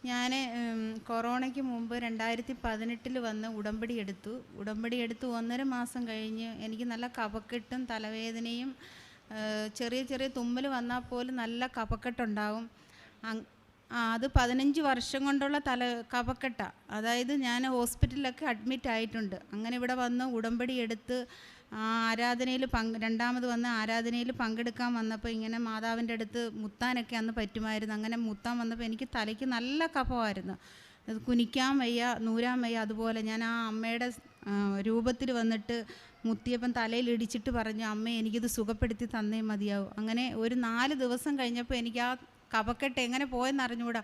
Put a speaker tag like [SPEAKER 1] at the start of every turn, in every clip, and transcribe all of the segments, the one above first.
[SPEAKER 1] ഞാൻ കൊറോണയ്ക്ക് മുമ്പ് 2018 വന്ന് ഉടമ്പടി എടുത്തു. 1.5 മാസം കഴിഞ്ഞ് എനിക്ക് നല്ല കഫക്കെട്ടും തലവേദനയും ചെറിയ ചെറിയ തുമ്മൽ വന്നാൽ പോലും നല്ല കഫക്കെട്ടുണ്ടാവും. അത് 15 വർഷം കൊണ്ടുള്ള കഫക്കെട്ടാണ്. അതായത് ഞാൻ ഹോസ്പിറ്റലിലൊക്കെ അഡ്മിറ്റ് ആയിട്ടുണ്ട്. അങ്ങനെ ഇവിടെ വന്ന് ഉടമ്പടി എടുത്ത് ആരാധനയിൽ രണ്ടാമത് വന്ന് ആരാധനയിൽ പങ്കെടുക്കാൻ വന്നപ്പോൾ ഇങ്ങനെ മാതാവിൻ്റെ അടുത്ത് മുത്താനൊക്കെ അന്ന് പറ്റുമായിരുന്നു. അങ്ങനെ മുത്താൻ വന്നപ്പോൾ എനിക്ക് തലയ്ക്ക് നല്ല കഫമായിരുന്നു. അത് കുനിക്കാൻ വയ്യ, നൂരാൻ വയ്യ. അതുപോലെ ഞാൻ ആ അമ്മയുടെ രൂപത്തിൽ വന്നിട്ട് മുത്തിയപ്പം തലയിൽ ഇടിച്ചിട്ട് പറഞ്ഞു, അമ്മേ എനിക്കിത് സുഖപ്പെടുത്തി തന്നേ മതിയാവും. അങ്ങനെ ഒരു 4 ദിവസം കഴിഞ്ഞപ്പോൾ എനിക്ക് ആ കഫക്കെട്ട് എങ്ങനെ പോയെന്ന് അറിഞ്ഞുകൂടാ.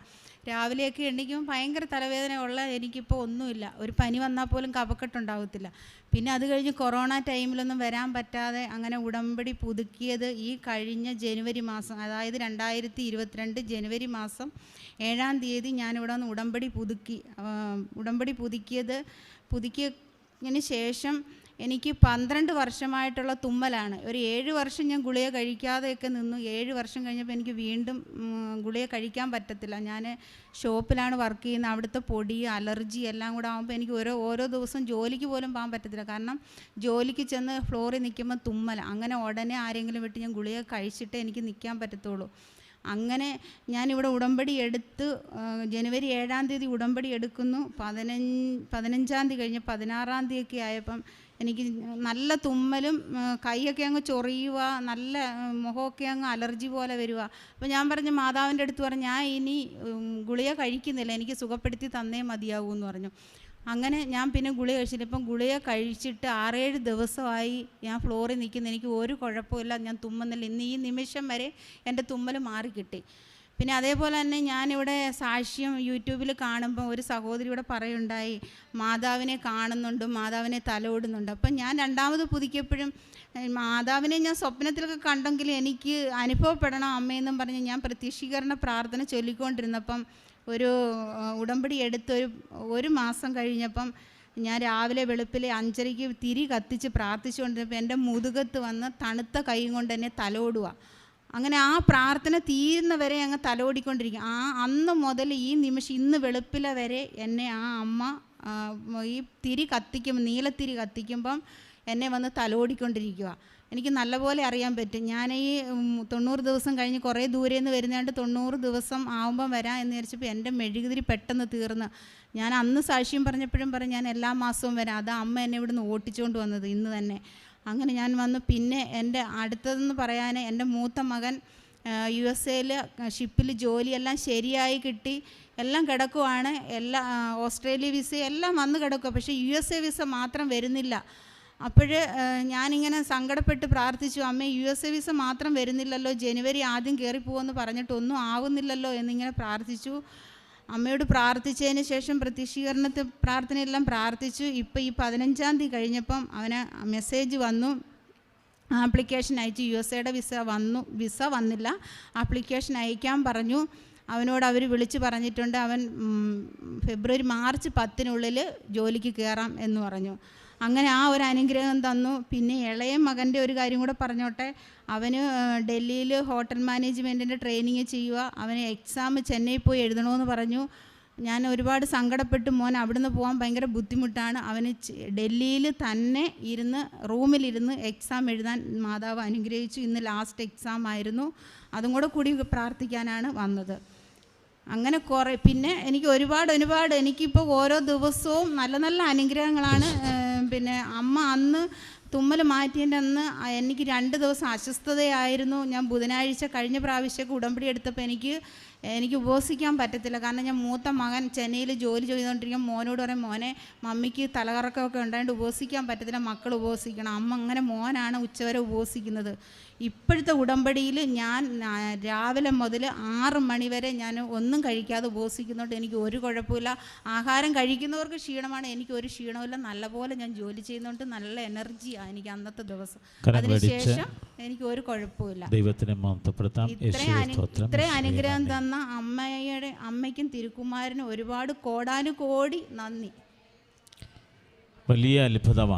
[SPEAKER 1] രാവിലെയൊക്കെ എണ്ണിക്കുമ്പോൾ ഭയങ്കര തലവേദന ഉള്ള എനിക്കിപ്പോൾ ഒന്നുമില്ല. ഒരു പനി വന്നാൽ പോലും കഫക്കെട്ടുണ്ടാകത്തില്ല. പിന്നെ അത് കഴിഞ്ഞ് കൊറോണ ടൈമിലൊന്നും വരാൻ പറ്റാതെ അങ്ങനെ ഉടമ്പടി പുതുക്കിയത് ഈ കഴിഞ്ഞ ജനുവരി മാസം, അതായത് 2022 ജനുവരി മാസം 7-ാം തീയതി ഞാനിവിടെ വന്ന് ഉടമ്പടി പുതുക്കിയതിന് ശേഷം എനിക്ക് 12 വർഷമായിട്ടുള്ള തുമ്മലാണ്. ഒരു 7 വർഷം ഞാൻ ഗുളിക കഴിക്കാതെയൊക്കെ നിന്നു. 7 വർഷം കഴിഞ്ഞപ്പോൾ എനിക്ക് വീണ്ടും ഗുളിക കഴിക്കാൻ പറ്റത്തില്ല. ഞാൻ ഷോപ്പിലാണ് വർക്ക് ചെയ്യുന്നത്. അവിടുത്തെ പൊടി, അലർജി എല്ലാം കൂടെ ആകുമ്പോൾ എനിക്ക് ഓരോ ദിവസം ജോലിക്ക് പോലും പോകാൻ പറ്റത്തില്ല. കാരണം ജോലിക്ക് ചെന്ന് ഫ്ലോറിൽ നിൽക്കുമ്പോൾ തുമ്മല. അങ്ങനെ ഉടനെ ആരെങ്കിലും വിട്ട് ഞാൻ ഗുളിക കഴിച്ചിട്ടേ എനിക്ക് നിൽക്കാൻ പറ്റത്തുള്ളൂ. അങ്ങനെ ഞാനിവിടെ ഉടമ്പടി എടുത്ത് ജനുവരി 7-ാം തീയതി ഉടമ്പടി എടുക്കുന്നു. 15-ാം തീയതി കഴിഞ്ഞ് 16-ാം തീയതിയൊക്കെ ആയപ്പം എനിക്ക് നല്ല തുമ്മലും കൈയൊക്കെ അങ്ങ് ചൊറിയുക, നല്ല മുഖമൊക്കെ അങ്ങ് അലർജി പോലെ വരിക. അപ്പോൾ ഞാൻ പറഞ്ഞു, മാതാവിൻ്റെ അടുത്ത് പറഞ്ഞു, ഞാൻ ഇനി ഗുളിക കഴിക്കുന്നില്ല, എനിക്ക് സുഖപ്പെടുത്തി തന്നേ മതിയാവൂ എന്ന് പറഞ്ഞു. അങ്ങനെ ഞാൻ പിന്നെ ഗുളിക കഴിച്ചില്ല. ഇപ്പം ഗുളിക കഴിച്ചിട്ട് 6-7 ദിവസമായി ഞാൻ ഫ്ലോറിൽ നിൽക്കുന്നു. എനിക്ക് ഒരു കുഴപ്പമില്ല, ഞാൻ തുമ്മുന്നില്ല. ഇന്ന് ഈ നിമിഷം വരെ എൻ്റെ തുമ്മൽ മാറിക്കിട്ടി. പിന്നെ അതേപോലെ തന്നെ ഞാനിവിടെ സാക്ഷ്യം യൂട്യൂബിൽ കാണുമ്പോൾ ഒരു സഹോദരി ഇവിടെ പറയുണ്ടായി, മാതാവിനെ കാണുന്നുണ്ട്, മാതാവിനെ തലോടുന്നുണ്ട്. അപ്പം ഞാൻ രണ്ടാമത് പുതുക്കിയപ്പോഴും മാതാവിനെ ഞാൻ സ്വപ്നത്തിലൊക്കെ കണ്ടെങ്കിൽ എനിക്ക് അനുഭവപ്പെടണം അമ്മയെന്നും പറഞ്ഞ് ഞാൻ പ്രത്യക്ഷീകരണ പ്രാർത്ഥന ചൊല്ലിക്കൊണ്ടിരുന്നപ്പം ഒരു ഉടമ്പടി എടുത്ത് ഒരു മാസം കഴിഞ്ഞപ്പം ഞാൻ രാവിലെ വെളുപ്പിലെ 5:30 തിരി കത്തിച്ച് പ്രാർത്ഥിച്ചുകൊണ്ടിരുന്നപ്പോൾ എൻ്റെ മുതുകത്ത് വന്ന് തണുത്ത കൈ കൊണ്ട് എന്നെ തലോടുക. അങ്ങനെ ആ പ്രാർത്ഥന തീരുന്നവരെ അങ്ങ് തലോടിക്കൊണ്ടിരിക്കും. അന്ന് മുതൽ ഈ നിമിഷം ഇന്ന് വെളുപ്പിലെ വരെ എന്നെ ആ അമ്മ ഈ നീലത്തിരി കത്തിക്കുമ്പം എന്നെ വന്ന് തലോടിക്കൊണ്ടിരിക്കുക. എനിക്ക് നല്ലപോലെ അറിയാൻ പറ്റും. ഞാൻ ഈ 90 ദിവസം കഴിഞ്ഞ് കുറേ ദൂരെ നിന്ന് വരുന്നതുകൊണ്ട് 90 ദിവസം ആകുമ്പം വരാം എന്ന് വിചാരിച്ചപ്പോൾ എൻ്റെ മെഴുകുതിരി പെട്ടെന്ന് തീർന്ന്. ഞാൻ അന്ന് സാക്ഷ്യം പറഞ്ഞപ്പോഴും പറഞ്ഞു ഞാൻ എല്ലാ മാസവും വരാം. അത് അമ്മ എന്നെ ഇവിടുന്ന് ഓട്ടിച്ചുകൊണ്ട് വന്നത് ഇന്ന് തന്നെ. അങ്ങനെ ഞാൻ വന്നു. പിന്നെ എൻ്റെ അടുത്തതെന്ന് പറയാൻ എൻ്റെ മൂത്ത മകൻ USA ഷിപ്പിൽ ജോലിയെല്ലാം ശരിയായി കിട്ടി, എല്ലാം കിടക്കുവാണ്. ഓസ്ട്രേലിയ വിസ എല്ലാം വന്ന് കിടക്കുക. പക്ഷേ USA വിസ മാത്രം വരുന്നില്ല. അപ്പോൾ ഞാനിങ്ങനെ സങ്കടപ്പെട്ട് പ്രാർത്ഥിച്ചു, അമ്മേ USA വിസ മാത്രം വരുന്നില്ലല്ലോ, ജനുവരി ആദ്യം കയറിപ്പോവെന്ന് പറഞ്ഞിട്ടൊന്നും ആവുന്നില്ലല്ലോ എന്നിങ്ങനെ പ്രാർത്ഥിച്ചു. അമ്മയോട് പ്രാർത്ഥിച്ചതിന് ശേഷം പ്രത്യക്ഷീകരണത്തെ പ്രാർത്ഥനയെല്ലാം പ്രാർത്ഥിച്ചു. ഇപ്പോൾ ഈ 15-ാം തീയതി കഴിഞ്ഞപ്പം അവന് മെസ്സേജ് വന്നു, ആപ്ലിക്കേഷൻ അയച്ചു. USA വിസ വന്നില്ല, ആപ്ലിക്കേഷൻ അയക്കാൻ പറഞ്ഞു. അവനോട് അവർ വിളിച്ച് പറഞ്ഞിട്ടുണ്ട്, അവൻ മാർച്ച് 10-നുള്ളിൽ ജോലിക്ക് കയറാം എന്ന് പറഞ്ഞു. അങ്ങനെ ആ ഒരു അനുഗ്രഹം തന്നു. പിന്നെ ഇളയ മകൻ്റെ ഒരു കാര്യം കൂടെ പറഞ്ഞോട്ടെ. അവന് ഡൽഹിയിൽ ഹോട്ടൽ മാനേജ്മെൻറ്റിൻ്റെ ട്രെയിനിങ് ചെയ്യുക. അവന് എക്സാം ചെന്നൈ പോയി എഴുതണമെന്ന് പറഞ്ഞു. ഞാൻ ഒരുപാട് സങ്കടപ്പെട്ട്, മോൻ അവിടുന്ന് പോകാൻ ഭയങ്കര ബുദ്ധിമുട്ടാണ്. അവന് ഡൽഹിയിൽ തന്നെ റൂമിലിരുന്ന് എക്സാം എഴുതാൻ മാതാവ് അനുഗ്രഹിച്ചു. ഇന്ന് ലാസ്റ്റ് എക്സാം ആയിരുന്നു. അതും കൂടി പ്രാർത്ഥിക്കാനാണ് വന്നത്. അങ്ങനെ പിന്നെ എനിക്ക് ഒരുപാട് എനിക്കിപ്പോൾ ഓരോ ദിവസവും നല്ല നല്ല അനുഗ്രഹങ്ങളാണ്. പിന്നെ അമ്മ അന്ന് തുമ്മൽ മാറ്റിയതിൻ്റെ അന്ന് എനിക്ക് 2 ദിവസം അസ്വസ്ഥതയായിരുന്നു. ഞാൻ ബുധനാഴ്ച കഴിഞ്ഞ പ്രാവശ്യമൊക്കെ ഉടമ്പടി എടുത്തപ്പോൾ എനിക്ക് ഉപവസിക്കാൻ പറ്റത്തില്ല. കാരണം ഞാൻ മൂത്ത മകൻ ചെന്നൈയിൽ ജോലി ചെയ്തുകൊണ്ടിരിക്കും. മോനോട് പറയും, മോനെ മമ്മിക്ക് തലകറക്കമൊക്കെ ഉണ്ടായതുകൊണ്ട് ഉപവസിക്കാൻ പറ്റത്തില്ല, മക്കൾ ഉപവസിക്കണം. അമ്മ അങ്ങനെ മോനാണ് ഉച്ചവരെ ഉപവസിക്കുന്നത്. ഇപ്പോഴത്തെ ഉടമ്പടിയിൽ ഞാൻ രാവിലെ മുതൽ 6 മണി വരെ ഞാൻ ഒന്നും കഴിക്കാതെ ഉപവസിക്കുന്നുണ്ട്. എനിക്ക് ഒരു കുഴപ്പമില്ല. ആഹാരം കഴിക്കുന്നവർക്ക് ക്ഷീണമാണ്, എനിക്ക് ഒരു ക്ഷീണമില്ല. നല്ലപോലെ ഞാൻ ജോലി ചെയ്യുന്നുണ്ട്, നല്ല എനർജിയാണ് എനിക്ക് അന്നത്തെ ദിവസം. അതിനുശേഷം എനിക്ക് ഒരു കുഴപ്പമില്ല. ഇത്രയും അനുഗ്രഹം തന്ന അമ്മയ്ക്കും തിരുക്കുമാരനും ഒരുപാട് കോടാനുകോടി നന്ദി.
[SPEAKER 2] വലിയ അത്ഭുതമാണ്.